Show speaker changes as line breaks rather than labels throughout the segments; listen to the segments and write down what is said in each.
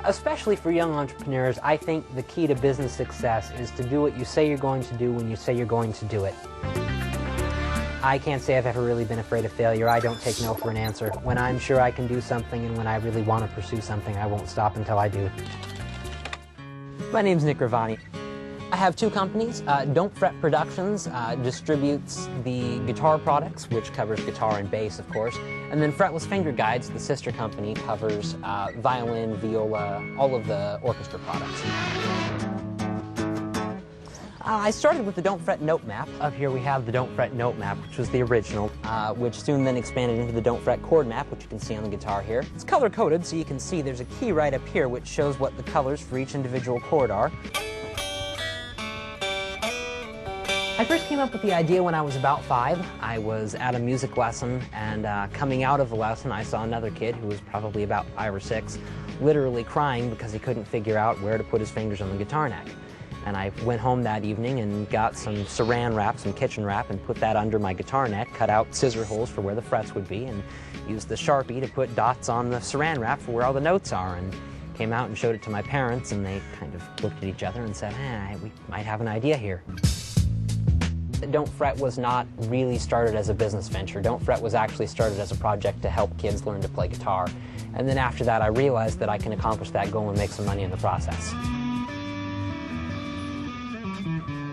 Especially for young entrepreneurs, I think the key to business success is to do what you say you're going to do when you say you're going to do it. I can't say I've ever really been afraid of failure. I don't take no for an answer. When I'm sure I can do something and when I really want to pursue something, I won't stop until I do. My name's Nick Ravagni. I have two companies. Don't Fret Productions distributes the guitar products, which covers guitar and bass, of course. And then Fretless Finger Guides, the sister company, covers violin, viola, all of the orchestra products. I started with the Don't Fret Note Map. Up here we have the Don't Fret Note Map, which was the original, which soon then expanded into the Don't Fret Chord Map, which you can see on the guitar here. It's color-coded, so you can see there's a key right up here which shows what the colors for each individual chord are. I first came up with the idea when I was about 5. I was at a music lesson, and coming out of the lesson, I saw another kid who was probably about 5 or 6, literally crying because he couldn't figure out where to put his fingers on the guitar neck. And I went home that evening and got some saran wrap, some kitchen wrap, and put that under my guitar neck, cut out scissor holes for where the frets would be, and used the Sharpie to put dots on the saran wrap for where all the notes are, and came out and showed it to my parents, and they kind of looked at each other and said, we might have an idea here. Don't Fret was not really started as a business venture. Don't Fret was actually started as a project to help kids learn to play guitar. And then after that, I realized that I can accomplish that goal and make some money in the process.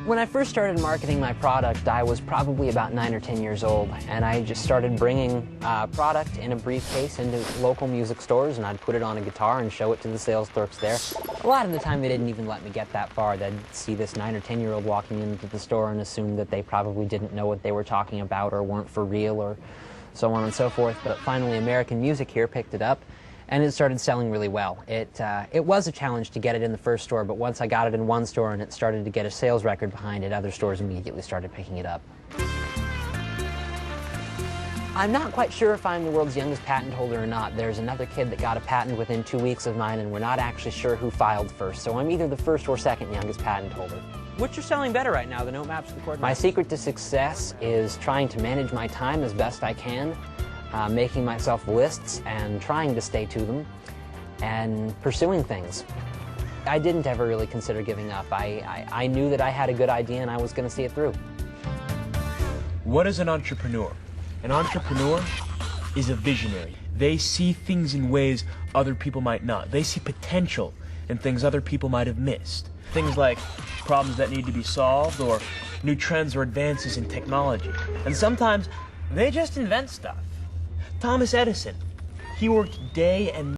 When I first started marketing my product, I was probably about 9 or 10 years old, and I just started bringing product in a briefcase into local music stores, and I'd put it on a guitar and show it to the sales clerks there. A lot of the time they didn't even let me get that far. They'd see this 9 or 10-year-old walking into the store and assume that they probably didn't know what they were talking about or weren't for real or so on and so forth. But finally American Music here picked it up, and it started selling really well. It was a challenge to get it in the first store, but once I got it in one store and it started to get a sales record behind it, other stores immediately started picking it up. I'm not quite sure if I'm the world's youngest patent holder or not. There's another kid that got a patent within 2 weeks of mine, and we're not actually sure who filed first, so I'm either the first or second youngest patent holder. Which are selling better right now, the note maps or the chord maps? My secret to success is trying to manage my time as best I can, making myself lists and trying to stay to them, and pursuing things. I didn't ever really consider giving up. I knew that I had a good idea and I was going to see it through.
What is an entrepreneur? An entrepreneur is a visionary. They see things in ways other people might not. They see potential in things other people might have missed. Things like problems that need to be solved, or new trends or advances in technology. And sometimes they just invent stuff. Thomas Edison, he worked day and